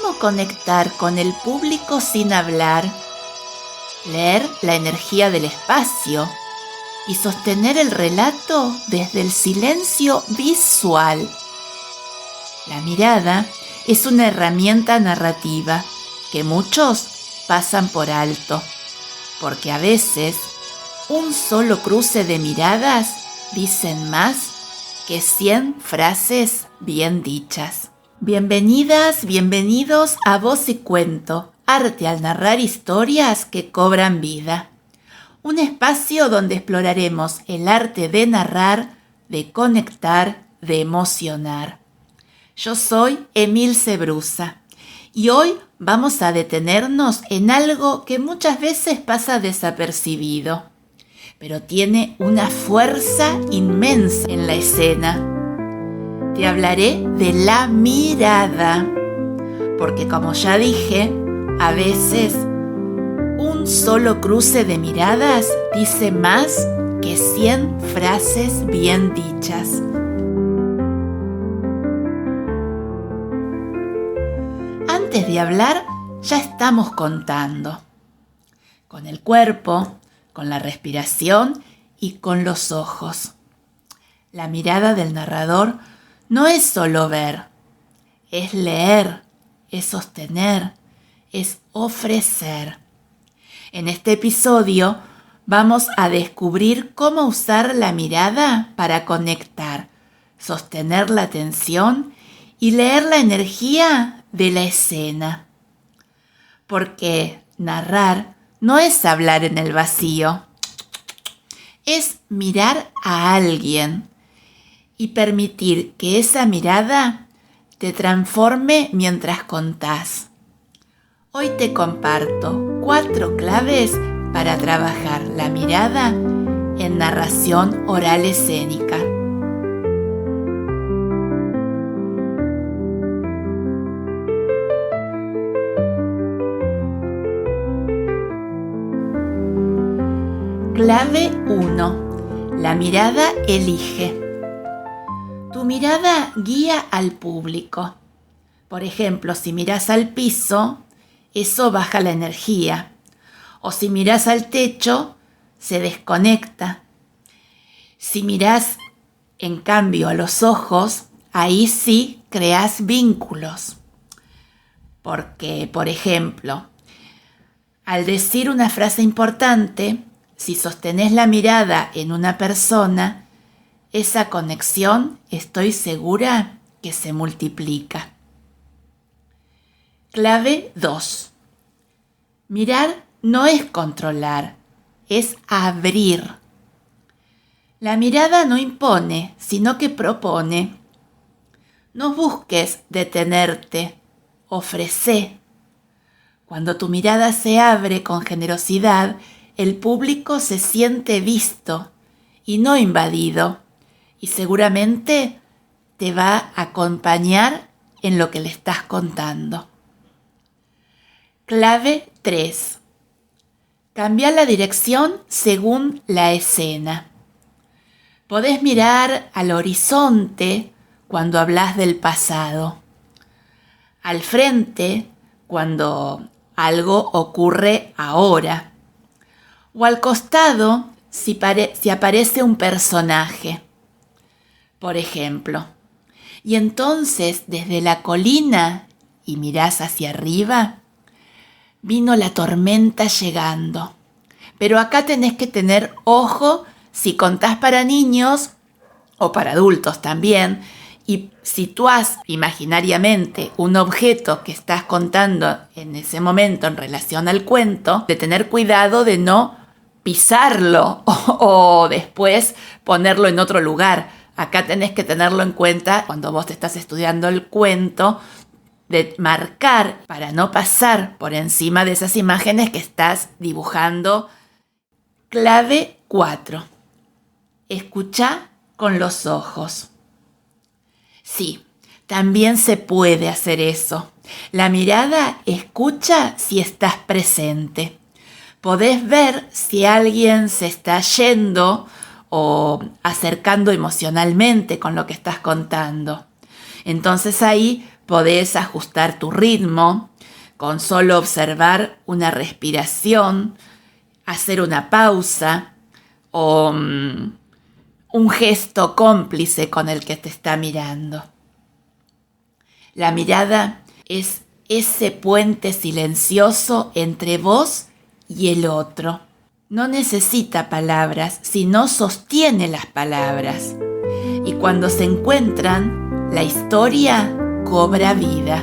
¿Cómo conectar con el público sin hablar? Leer la energía del espacio y sostener el relato desde el silencio visual. La mirada es una herramienta narrativa que muchos pasan por alto, porque a veces un solo cruce de miradas dicen más que 100 frases bien dichas. Bienvenidas, bienvenidos a Voz y Cuento, arte al narrar historias que cobran vida. Un espacio donde exploraremos el arte de narrar, de conectar, de emocionar. Yo soy Emilce Brusa y hoy vamos a detenernos en algo que muchas veces pasa desapercibido, pero tiene una fuerza inmensa en la escena. Te hablaré de la mirada, porque como ya dije, a veces un solo cruce de miradas dice más que 100 frases bien dichas. Antes de hablar, ya estamos contando. Con el cuerpo, con la respiración y con los ojos. La mirada del narrador no es solo ver, es leer, es sostener, es ofrecer. En este episodio vamos a descubrir cómo usar la mirada para conectar, sostener la atención y leer la energía de la escena. Porque narrar no es hablar en el vacío, es mirar a alguien y permitir que esa mirada te transforme mientras contás. Hoy te comparto 4 claves para trabajar la mirada en narración oral escénica. Clave 1. La mirada elige. Tu mirada guía al público. Por ejemplo, si miras al piso, eso baja la energía. O si miras al techo, se desconecta. Si miras, en cambio, a los ojos, ahí sí creas vínculos. Porque, por ejemplo, al decir una frase importante, si sostenés la mirada en una persona, esa conexión estoy segura que se multiplica. Clave 2. Mirar no es controlar, es abrir. La mirada no impone, sino que propone. No busques detenerte, ofrece. Cuando tu mirada se abre con generosidad, el público se siente visto y no invadido. Y seguramente te va a acompañar en lo que le estás contando. Clave 3. Cambia la dirección según la escena. Podés mirar al horizonte cuando hablas del pasado. Al frente cuando algo ocurre ahora. O al costado si aparece un personaje. Por ejemplo, y entonces desde la colina y mirás hacia arriba, vino la tormenta llegando. Pero acá tenés que tener ojo si contás para niños o para adultos también, y situás imaginariamente un objeto que estás contando en ese momento en relación al cuento, de tener cuidado de no pisarlo o después ponerlo en otro lugar. Acá tenés que tenerlo en cuenta cuando vos te estás estudiando el cuento, de marcar para no pasar por encima de esas imágenes que estás dibujando. Clave 4. Escuchá con los ojos. Sí, también se puede hacer eso. La mirada escucha si estás presente. Podés ver si alguien se está yendo o acercando emocionalmente con lo que estás contando. Entonces ahí podés ajustar tu ritmo con solo observar una respiración, hacer una pausa o un gesto cómplice con el que te está mirando. La mirada es ese puente silencioso entre vos y el otro. No necesita palabras, sino sostiene las palabras. Y cuando se encuentran, la historia cobra vida.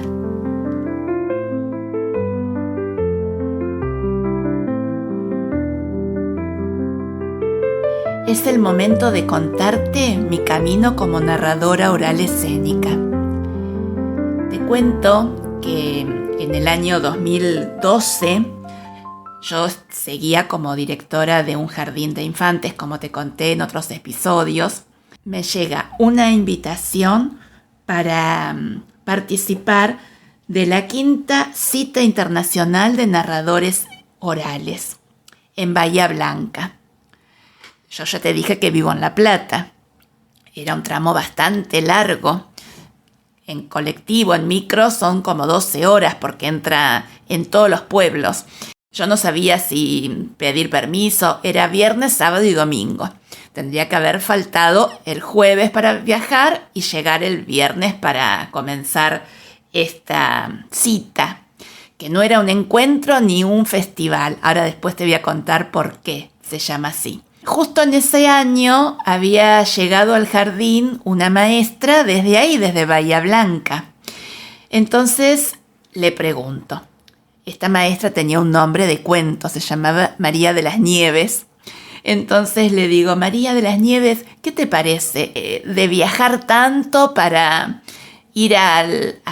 Es el momento de contarte mi camino como narradora oral escénica. Te cuento que en el año 2012 yo seguía como directora de un jardín de infantes, como te conté en otros episodios. Me llega una invitación para participar de la 5ª Cita Internacional de Narradores Orales en Bahía Blanca. Yo ya te dije que vivo en La Plata. Era un tramo bastante largo. En colectivo, en micro, son como 12 horas porque entra en todos los pueblos. Yo no sabía si pedir permiso. Era viernes, sábado y domingo. Tendría que haber faltado el jueves para viajar y llegar el viernes para comenzar esta cita, que no era un encuentro ni un festival. Ahora después te voy a contar por qué se llama así. Justo en ese año había llegado al jardín una maestra desde ahí, desde Bahía Blanca. Entonces le pregunto. Esta maestra tenía un nombre de cuento, se llamaba María de las Nieves. Entonces le digo, María de las Nieves, ¿qué te parece de viajar tanto para ir a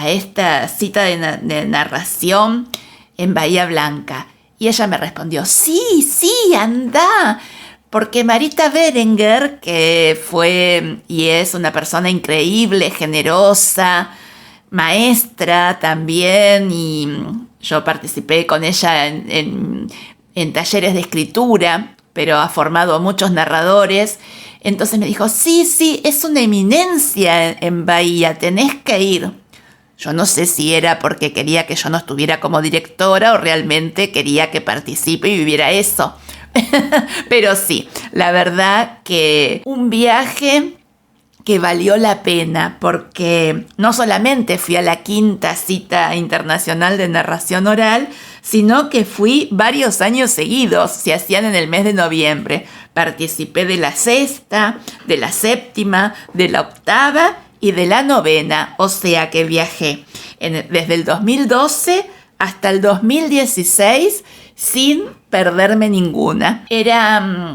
esta cita de narración en Bahía Blanca? Y ella me respondió, sí, anda. Porque Marita Berenguer, que fue y es una persona increíble, generosa, maestra también, y yo participé con ella en talleres de escritura, pero ha formado a muchos narradores. Entonces me dijo, sí, es una eminencia en Bahía, tenés que ir. Yo no sé si era porque quería que yo no estuviera como directora o realmente quería que participe y viviera eso. Pero sí, la verdad que un viaje que valió la pena porque no solamente fui a la 5ª Cita Internacional de Narración Oral, sino que fui varios años seguidos, se hacían en el mes de noviembre. Participé de la 6ª, de la 7ª, de la 8ª y de la 9ª, o sea que viajé desde el 2012 hasta el 2016 sin perderme ninguna. Era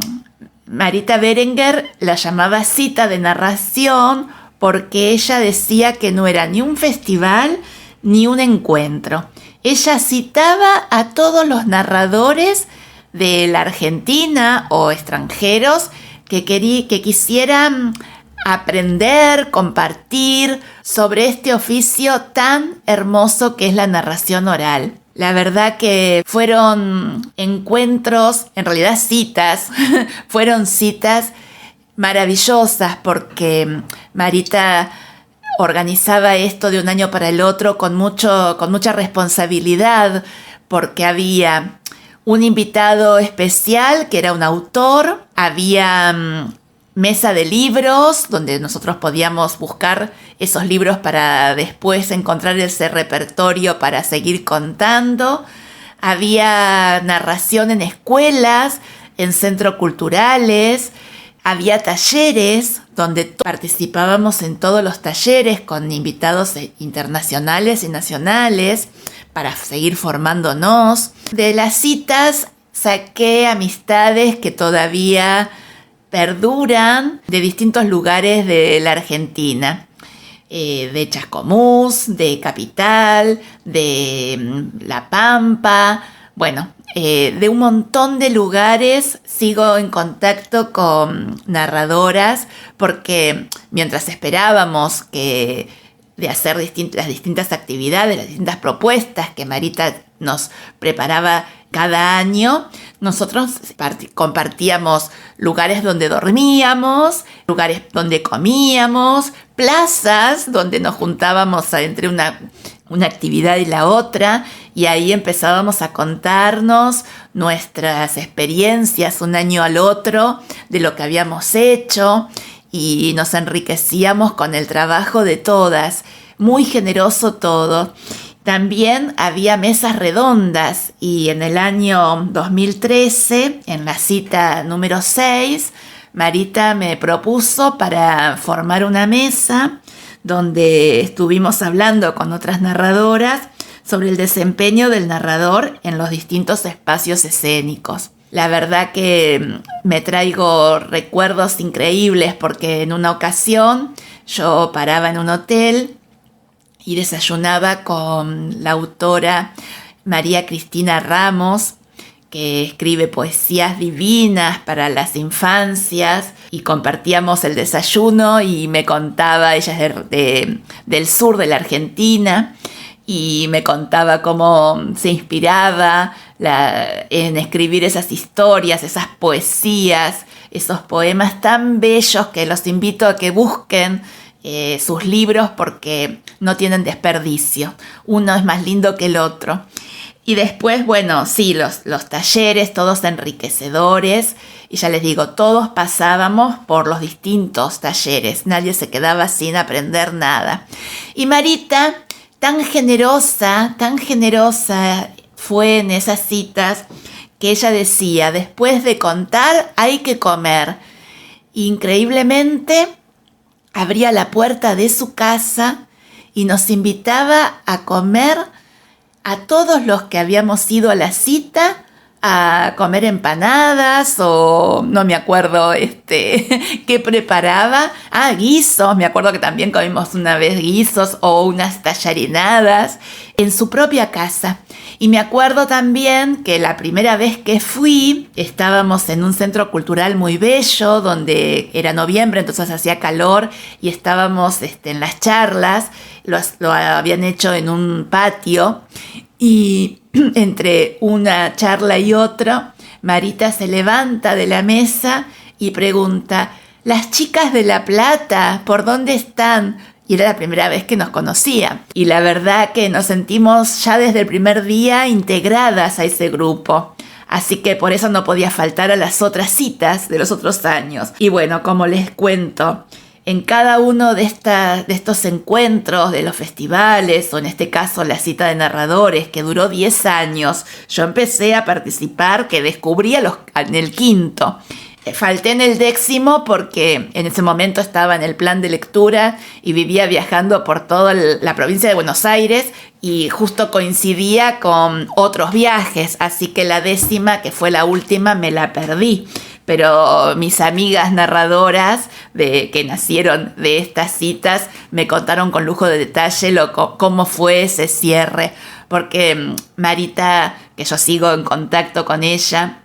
Marita Berenguer, la llamaba cita de narración porque ella decía que no era ni un festival ni un encuentro. Ella citaba a todos los narradores de la Argentina o extranjeros que quisieran aprender, compartir sobre este oficio tan hermoso que es la narración oral. La verdad que fueron encuentros, en realidad citas, fueron citas maravillosas porque Marita organizaba esto de un año para el otro con mucha responsabilidad porque había un invitado especial que era un autor, había mesa de libros donde nosotros podíamos buscar esos libros para después encontrar ese repertorio para seguir contando. Había narración en escuelas, en centros culturales, había talleres donde participábamos en todos los talleres con invitados internacionales y nacionales para seguir formándonos. De las citas saqué amistades que todavía perduran de distintos lugares de la Argentina, de Chascomús, de Capital, de La Pampa, bueno, de un montón de lugares. Sigo en contacto con narradoras porque mientras esperábamos de hacer las distintas actividades, las distintas propuestas que Marita nos preparaba cada año, Nosotros compartíamos lugares donde dormíamos, lugares donde comíamos, plazas donde nos juntábamos entre una actividad y la otra, y ahí empezábamos a contarnos nuestras experiencias un año al otro de lo que habíamos hecho, y nos enriquecíamos con el trabajo de todas. Muy generoso todo. También había mesas redondas, y en el año 2013, en la cita número 6, Marita me propuso para formar una mesa donde estuvimos hablando con otras narradoras sobre el desempeño del narrador en los distintos espacios escénicos. La verdad que me traigo recuerdos increíbles, porque en una ocasión yo paraba en un hotel y desayunaba con la autora María Cristina Ramos, que escribe poesías divinas para las infancias, y compartíamos el desayuno y me contaba, ella es del sur de la Argentina, y me contaba cómo se inspiraba en escribir esas historias, esas poesías, esos poemas tan bellos que los invito a que busquen sus libros, porque no tienen desperdicio. Uno es más lindo que el otro. Y después, bueno, sí, los talleres, todos enriquecedores. Y ya les digo, todos pasábamos por los distintos talleres. Nadie se quedaba sin aprender nada. Y Marita, tan generosa fue en esas citas, que ella decía, después de contar hay que comer. Increíblemente, abría la puerta de su casa y nos invitaba a comer a todos los que habíamos ido a la cita, a comer empanadas, o no me acuerdo qué preparaba. Guisos, me acuerdo que también comimos una vez guisos o unas tallarinadas en su propia casa. Y me acuerdo también que la primera vez que fui, estábamos en un centro cultural muy bello, donde era noviembre, entonces hacía calor, y estábamos en las charlas, lo habían hecho en un patio, y entre una charla y otra, Marita se levanta de la mesa y pregunta, ¿las chicas de La Plata, por dónde están? Y era la primera vez que nos conocía. Y la verdad que nos sentimos ya desde el primer día integradas a ese grupo. Así que por eso no podía faltar a las otras citas de los otros años. Y bueno, como les cuento, en cada uno de estos encuentros, de los festivales, o en este caso la cita de narradores, que duró 10 años, yo empecé a participar, que descubrí en el 5º. Falté en el 10º porque en ese momento estaba en el plan de lectura y vivía viajando por toda la provincia de Buenos Aires, y justo coincidía con otros viajes, así que la 10ª, que fue la última, me la perdí. Pero mis amigas narradoras que nacieron de estas citas me contaron con lujo de detalle cómo fue ese cierre, porque Marita, que yo sigo en contacto con ella,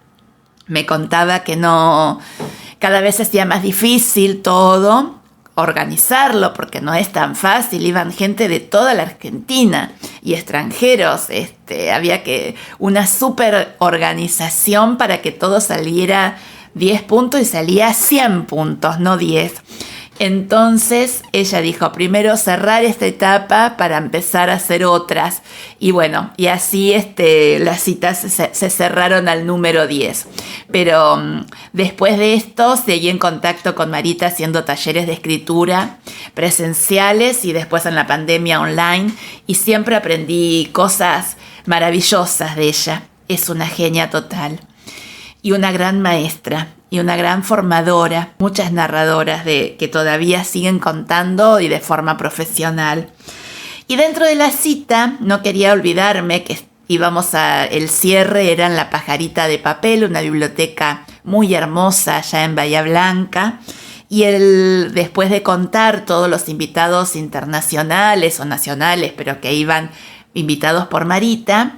me contaba que cada vez se hacía más difícil todo, organizarlo, porque no es tan fácil. Iban gente de toda la Argentina y extranjeros. Había una súper organización para que todo saliera 10 puntos y salía 100 puntos, no 10. Entonces ella dijo, primero cerrar esta etapa para empezar a hacer otras. Y bueno, y así las citas se cerraron al número 10. Pero después de esto seguí en contacto con Marita haciendo talleres de escritura presenciales y después en la pandemia online. Y siempre aprendí cosas maravillosas de ella. Es una genia total. Y una gran maestra, y una gran formadora, muchas narradoras que todavía siguen contando y de forma profesional. Y dentro de la cita no quería olvidarme que el cierre era en La Pajarita de Papel, una biblioteca muy hermosa allá en Bahía Blanca, y después de contar todos los invitados internacionales o nacionales, pero que iban invitados por Marita,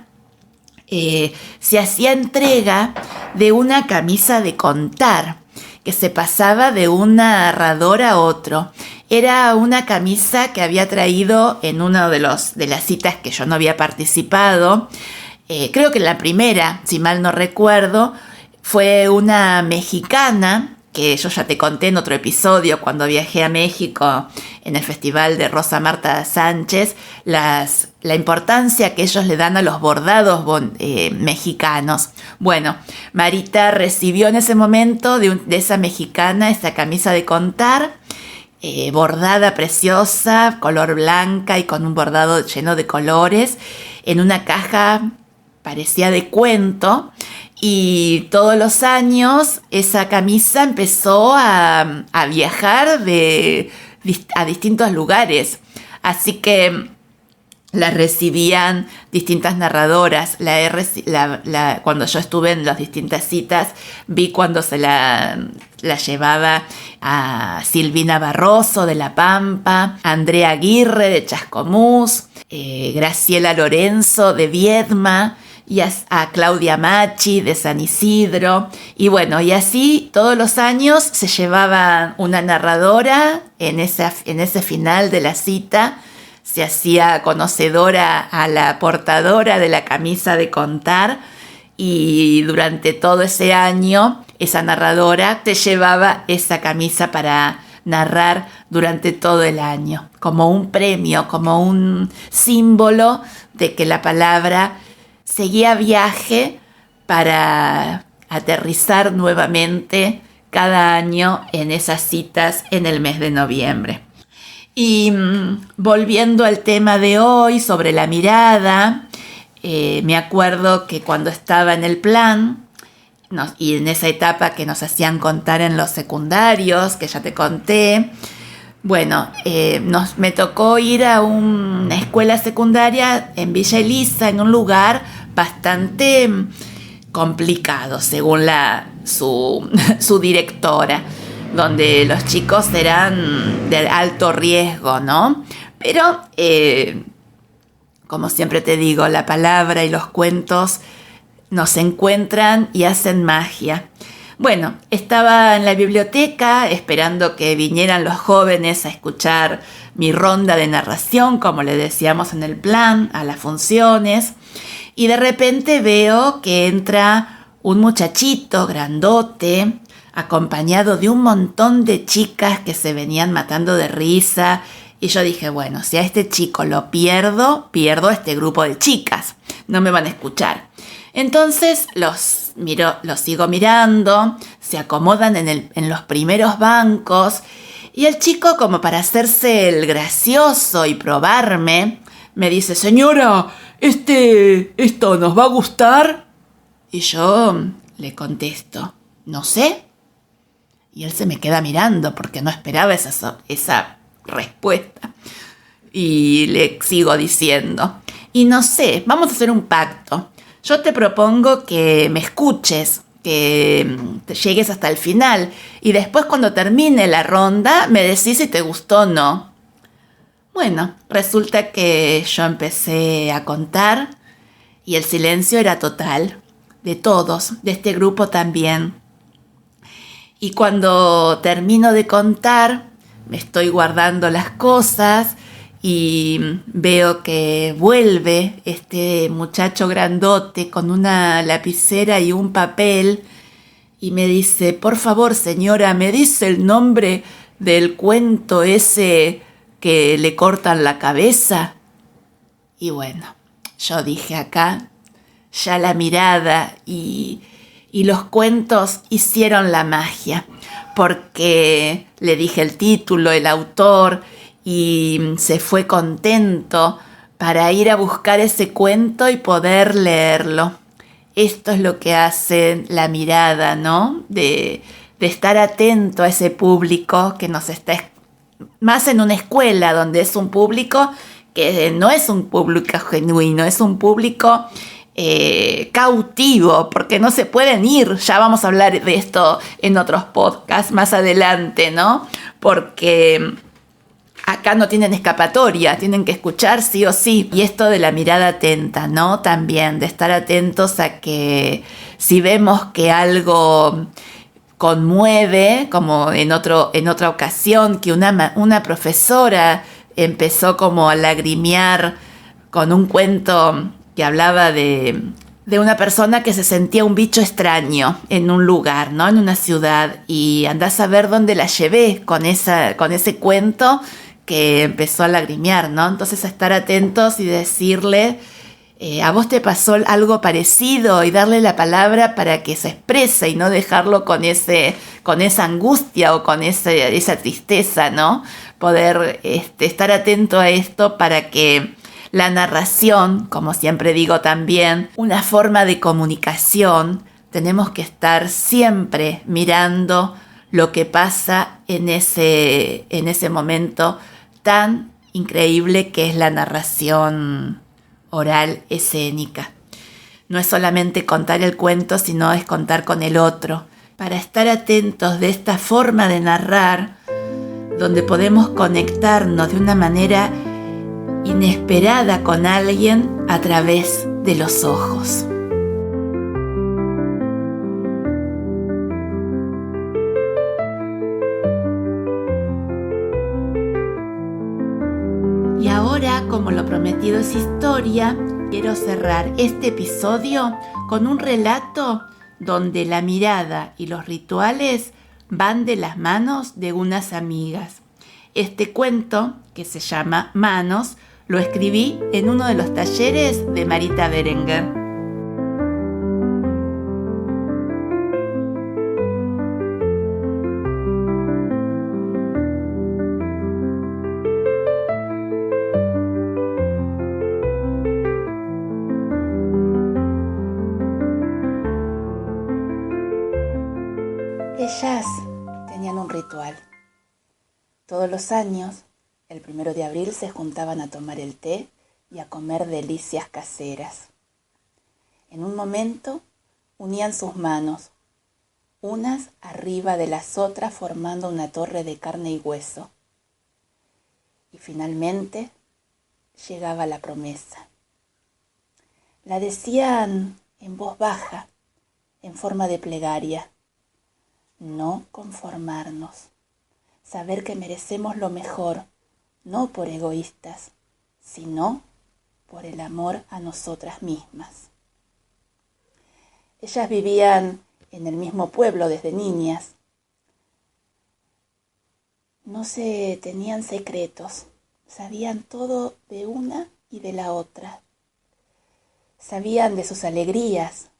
se hacía entrega de una camisa de contar que se pasaba de un narrador a otro. Era una camisa que había traído en una de las citas que yo no había participado, creo que en la primera, si mal no recuerdo, fue una mexicana, que yo ya te conté en otro episodio cuando viajé a México en el festival de Rosa Marta Sánchez, la importancia que ellos le dan a los bordados mexicanos. Bueno, Marita recibió en ese momento de esa mexicana esa camisa de contar, bordada preciosa, color blanca y con un bordado lleno de colores, en una caja parecía de cuento. Y todos los años esa camisa empezó a viajar a distintos lugares. Así que la recibían distintas narradoras. Cuando yo estuve en las distintas citas, vi cuando se la llevaba a Silvina Barroso de La Pampa, a Andrea Aguirre de Chascomús, Graciela Lorenzo de Viedma, y a Claudia Machi de San Isidro. Y bueno, y así todos los años se llevaba una narradora en ese final de la cita. Se hacía conocedora a la portadora de la camisa de contar, y durante todo ese año esa narradora te llevaba esa camisa para narrar durante todo el año, como un premio, como un símbolo de que la palabra seguía viaje para aterrizar nuevamente cada año en esas citas en el mes de noviembre. Y volviendo al tema de hoy sobre la mirada, me acuerdo que cuando estaba en el plan y en esa etapa que nos hacían contar en los secundarios, que ya te conté, bueno, me tocó ir a una escuela secundaria en Villa Elisa, en un lugar bastante complicado, según su directora, donde los chicos eran de alto riesgo, ¿no? Pero, como siempre te digo, la palabra y los cuentos nos encuentran y hacen magia. Bueno, estaba en la biblioteca esperando que vinieran los jóvenes a escuchar mi ronda de narración, como le decíamos en el plan, a las funciones, y de repente veo que entra un muchachito grandote, acompañado de un montón de chicas que se venían matando de risa, y yo dije, bueno, si a este chico lo pierdo a este grupo de chicas, no me van a escuchar. Entonces los sigo mirando, se acomodan en los primeros bancos, y el chico, como para hacerse el gracioso y probarme, me dice, señora, ¿esto nos va a gustar? Y yo le contesto, no sé. Y él se me queda mirando porque no esperaba esa respuesta. Y le sigo diciendo, y no sé, vamos a hacer un pacto. Yo te propongo que me escuches, que te llegues hasta el final, y después cuando termine la ronda me decís si te gustó o no. Bueno, resulta que yo empecé a contar y el silencio era total, de todos, de este grupo también. Y cuando termino de contar, me estoy guardando las cosas y veo que vuelve este muchacho grandote con una lapicera y un papel y me dice, por favor, señora, ¿me dice el nombre del cuento ese que le cortan la cabeza? Y bueno, yo dije acá, ya la mirada y los cuentos hicieron la magia, porque le dije el título, el autor, y se fue contento para ir a buscar ese cuento y poder leerlo. Esto es lo que hace la mirada, ¿no? De estar atento a ese público que nos está, más en una escuela donde es un público que no es un público genuino, es un público cautivo, porque no se pueden ir. Ya vamos a hablar de esto en otros podcasts más adelante, ¿no? Porque acá no tienen escapatoria, tienen que escuchar sí o sí. Y esto de la mirada atenta, ¿no? También de estar atentos a que si vemos que algo conmueve, como en otra ocasión, que una profesora empezó como a lagrimear con un cuento que hablaba de de una persona que se sentía un bicho extraño en un lugar, ¿no? En una ciudad. Y andás a ver dónde la llevé con ese cuento que empezó a lagrimear, ¿no? Entonces a estar atentos y decirle, a vos te pasó algo parecido, y darle la palabra para que se exprese y no dejarlo con esa angustia o con esa tristeza, ¿no? Poder estar atento a esto para que la narración, como siempre digo también, una forma de comunicación, tenemos que estar siempre mirando lo que pasa en ese momento tan increíble que es la narración oral escénica. No es solamente contar el cuento, sino es contar con el otro. Para estar atentos de esta forma de narrar, donde podemos conectarnos de una manera inesperada con alguien a través de los ojos. Y ahora, como lo prometido es historia, quiero cerrar este episodio con un relato donde la mirada y los rituales van de las manos de unas amigas. Este cuento, que se llama Manos, lo escribí en uno de los talleres de Marita Berenguer. Ellas tenían un ritual. Todos los años, el 1 de abril, se juntaban a tomar el té y a comer delicias caseras. En un momento, unían sus manos, unas arriba de las otras formando una torre de carne y hueso. Y finalmente, llegaba la promesa. La decían en voz baja, en forma de plegaria. No conformarnos. Saber que merecemos lo mejor, no por egoístas, sino por el amor a nosotras mismas. Ellas vivían en el mismo pueblo desde niñas. No se tenían secretos, sabían todo de una y de la otra. Sabían de sus alegrías,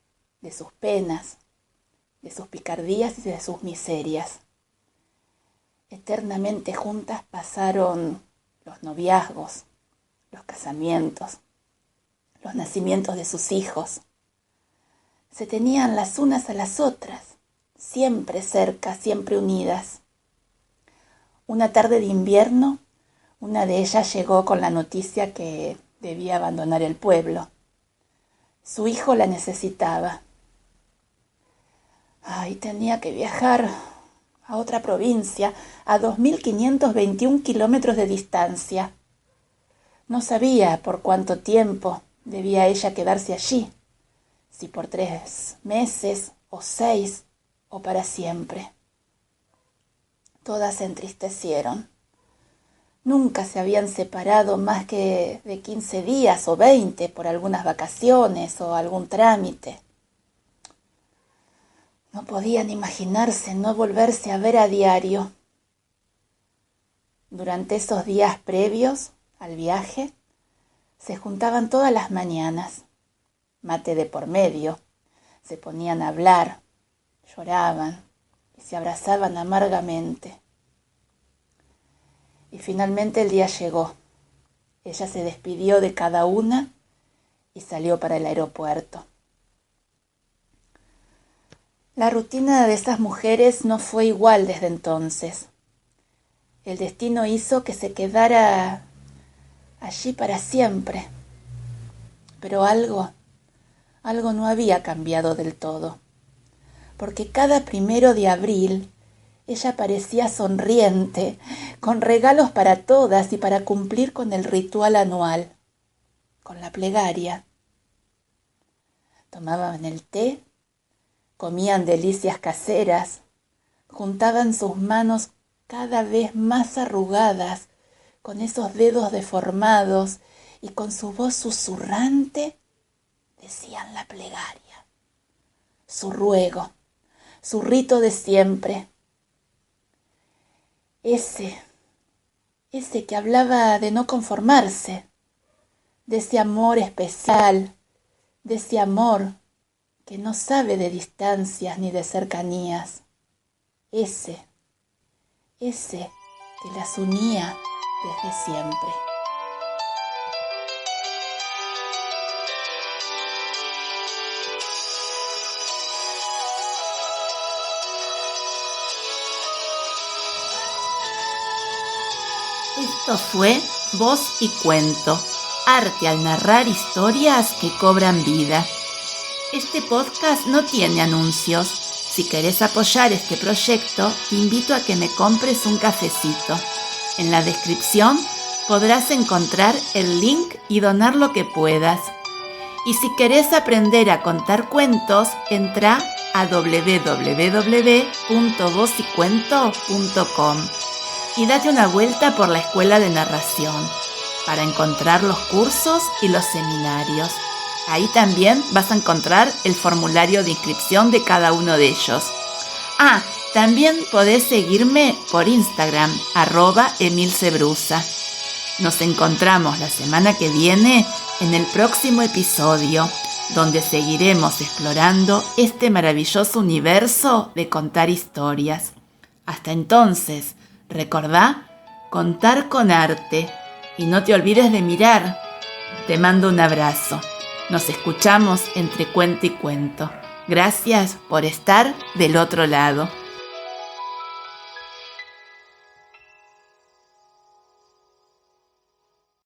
de sus penas, de sus picardías y de sus miserias. Eternamente juntas pasaron los noviazgos, los casamientos, los nacimientos de sus hijos. Se tenían las unas a las otras, siempre cerca, siempre unidas. Una tarde de invierno, una de ellas llegó con la noticia que debía abandonar el pueblo. Su hijo la necesitaba. Tenía que viajar a otra provincia, a 2.521 kilómetros de distancia. No sabía por cuánto tiempo debía ella quedarse allí, si por 3 meses o 6 o para siempre. Todas se entristecieron. Nunca se habían separado más que de 15 días o 20 por algunas vacaciones o algún trámite. No podían imaginarse no volverse a ver a diario. Durante esos días previos al viaje, se juntaban todas las mañanas, mate de por medio, se ponían a hablar, lloraban y se abrazaban amargamente. Y finalmente el día llegó. Ella se despidió de cada una y salió para el aeropuerto. La rutina de esas mujeres no fue igual desde entonces. El destino hizo que se quedara allí para siempre. Pero algo no había cambiado del todo. Porque cada 1 de abril ella parecía sonriente, con regalos para todas y para cumplir con el ritual anual, con la plegaria. Tomaban el té, comían delicias caseras, juntaban sus manos cada vez más arrugadas, con esos dedos deformados y con su voz susurrante, decían la plegaria, su ruego, su rito de siempre. Ese que hablaba de no conformarse, de ese amor especial, de ese amor que no sabe de distancias ni de cercanías. Ese que las unía desde siempre. Esto fue Voz y Cuento, arte al narrar historias que cobran vida. Este podcast no tiene anuncios. Si querés apoyar este proyecto, te invito a que me compres un cafecito. En la descripción podrás encontrar el link y donar lo que puedas. Y si querés aprender a contar cuentos, entra a www.vozycuento.com y date una vuelta por la escuela de narración para encontrar los cursos y los seminarios. Ahí también vas a encontrar el formulario de inscripción de cada uno de ellos. También podés seguirme por Instagram, @emilcebrusa. Nos encontramos la semana que viene en el próximo episodio, donde seguiremos explorando este maravilloso universo de contar historias. Hasta entonces, recordá contar con arte y no te olvides de mirar. Te mando un abrazo. Nos escuchamos entre cuento y cuento. Gracias por estar del otro lado.